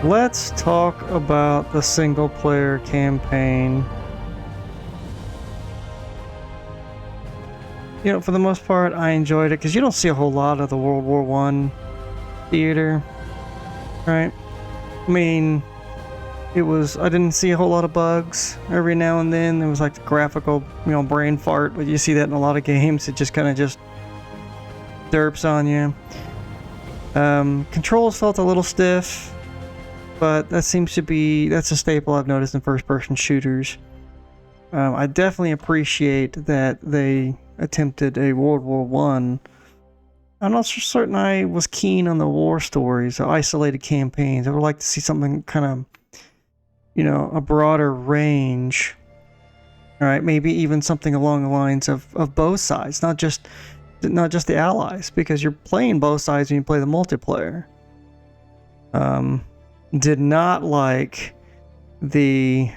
Let's talk about the single player campaign. You know, for the most part, I enjoyed it because you don't see a whole lot of the World War I theater, right? I mean, I didn't see a whole lot of bugs. Every now and then there was like the graphical, brain fart, but you see that in a lot of games. It just kind of just derps on you. Controls felt a little stiff, but that's a staple I've noticed in first-person shooters. I definitely appreciate that they attempted a World War I. I'm not certain I was keen on the war stories, or isolated campaigns. I would like to see something kind of, a broader range. All right, maybe even something along the lines of both sides, not just the allies, because you're playing both sides when you play the multiplayer. Did not like the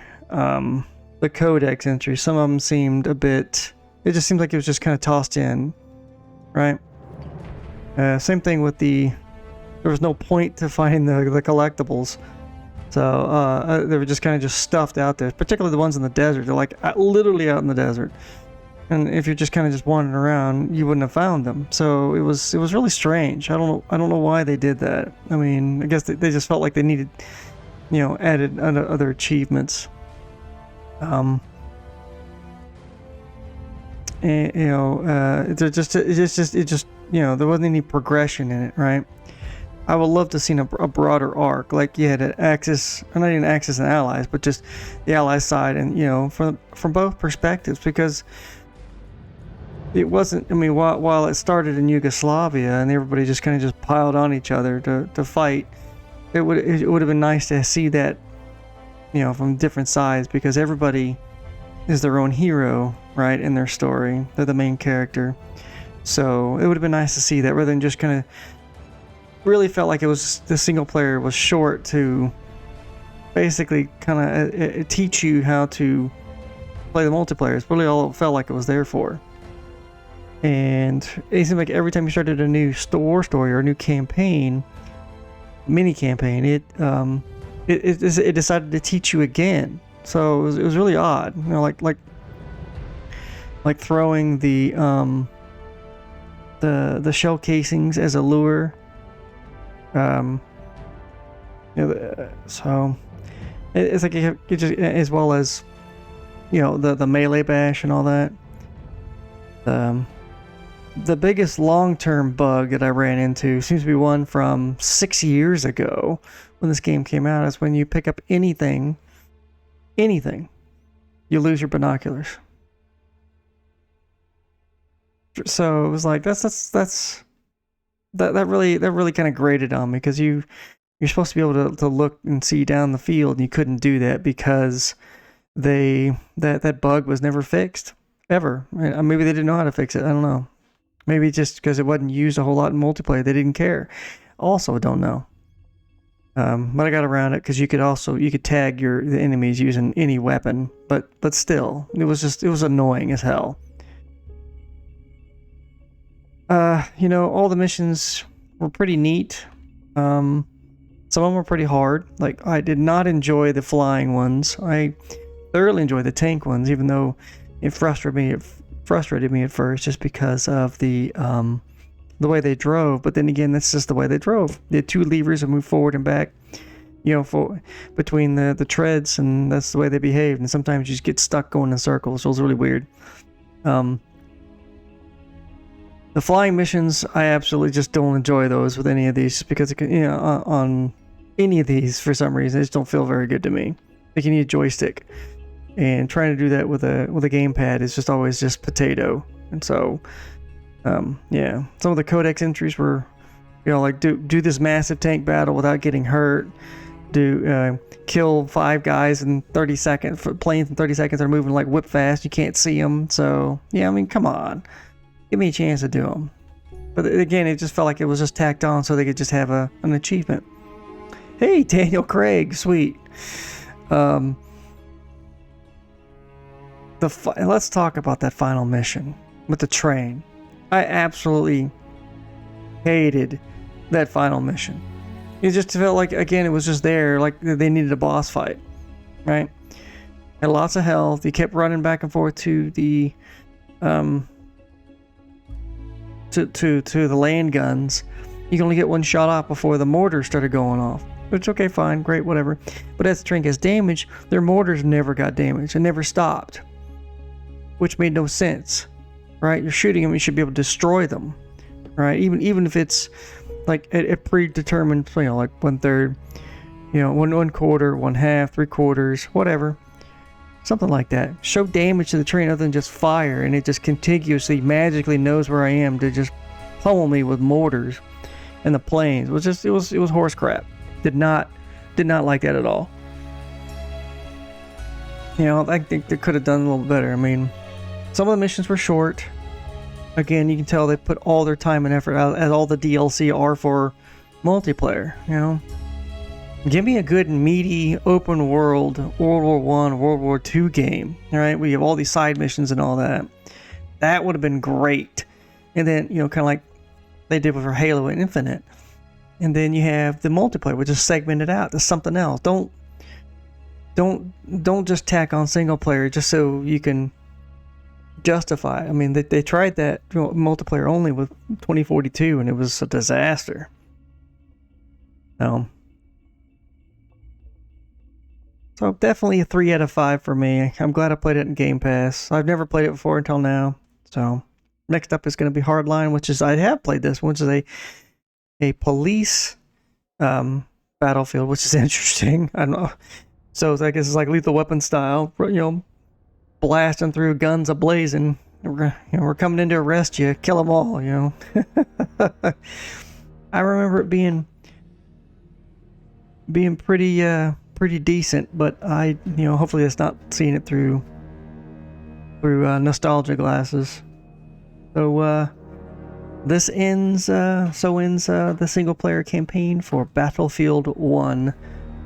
codex entry. Some of them seemed a bit. It just seemed like it was just kind of tossed in, right? Same thing with there was no point to finding the collectibles. So they were just kind of just stuffed out there, particularly the ones in the desert. They're like literally out in the desert. And if you're just kind of just wandering around, you wouldn't have found them. So it was really strange. I don't know why they did that. I mean, I guess they just felt like they needed, added other achievements. There wasn't any progression in it, right? I would love to see a broader arc, like you had an Axis, or not even Axis and Allies, but just the Allies side, and from both perspectives, because it wasn't. I mean, while it started in Yugoslavia and everybody just kind of just piled on each other to fight, it would have been nice to see that, from different sides, because everybody is their own hero, right, in their story. They're the main character. So it would have been nice to see that, rather than just kind of really felt like the single player was short to basically kind of teach you how to play the multiplayer. It's really all it felt like it was there for. And it seemed like every time you started a new war story or a new campaign, mini campaign, it decided to teach you again. So it was really odd, like throwing the shell casings as a lure. So it's like you just, as well as the melee bash and all that. The biggest long-term bug that I ran into seems to be one from 6 years ago when this game came out. Is when you pick up anything, you lose your binoculars. So it was like that really kind of grated on me, because you're supposed to be able to look and see down the field, and you couldn't do that because that bug was never fixed ever. Maybe they didn't know how to fix it. I don't know. Maybe just because it wasn't used a whole lot in multiplayer, they didn't care. Also, don't know. But I got around it because you could tag the enemies using any weapon, but still, it was annoying as hell. All the missions were pretty neat. Some of them were pretty hard. Like, I did not enjoy the flying ones. I thoroughly enjoyed the tank ones, even though it frustrated me at first, just because of the way they drove. But then again, that's just the way they drove. They had two levers to move forward and back, between the treads, and that's the way they behaved. And sometimes you just get stuck going in circles. So it was really weird. The flying missions, I absolutely just don't enjoy those with any of these, just because on any of these, for some reason, they just don't feel very good to me. Like, you need a joystick, and trying to do that with a gamepad is just always just potato. And so, some of the codex entries were, like do this massive tank battle without getting hurt. Kill 5 guys in 30 seconds. Planes in 30 seconds are moving like whip fast. You can't see them. So yeah, I mean, come on. Give me a chance to do them. But again, it just felt like it was just tacked on so they could just have an achievement. Hey, Daniel Craig, sweet. Let's talk about that final mission with the train. I absolutely hated that final mission. It just felt like, again, it was just there, like they needed a boss fight, right? Had lots of health. You kept running back and forth to the to the land guns. You can only get one shot off before the mortars started going off. Which, okay, fine, great, whatever. But as the train gets damaged, their mortars never got damaged and never stopped, which made no sense, right? You're shooting them, you should be able to destroy them, right? Even if it's like a predetermined, you know, like 1/3, you know, one quarter, 1/2, 3/4, whatever, something like that. Show damage to the train other than just fire, and it just contiguously, magically knows where I am to just pummel me with mortars and the planes. It was just, it was horse crap. Did not like that at all. You know, I think they could have done a little better. I mean, some of the missions were short. Again, you can tell they put all their time and effort out, as all the DLC are for multiplayer. You know, give me a good meaty open world World War I, World War II game. All right, we have all these side missions and all that. That would have been great. And then, you know, kind of like they did with Halo and Infinite. And then you have the multiplayer, which is segmented out to something else. Don't just tack on single player just so you can justify. I mean, they tried that, you know, multiplayer only with 2042, and it was a disaster. So definitely a 3 out of 5 for me. I'm glad I played it in Game Pass. I've never played it before until now. So next up is going to be Hardline, which is, I have played this one, which is a police battlefield, which is interesting. I don't know. So I guess it's like Lethal Weapon style, you know, blasting through, guns a-blazing. We're coming in to arrest you, kill them all, you know. I remember it being pretty decent, but I, you know, hopefully it's not seeing it through nostalgia glasses. So this ends the single player campaign for Battlefield 1,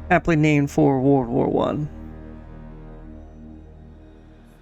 aptly named for World War I.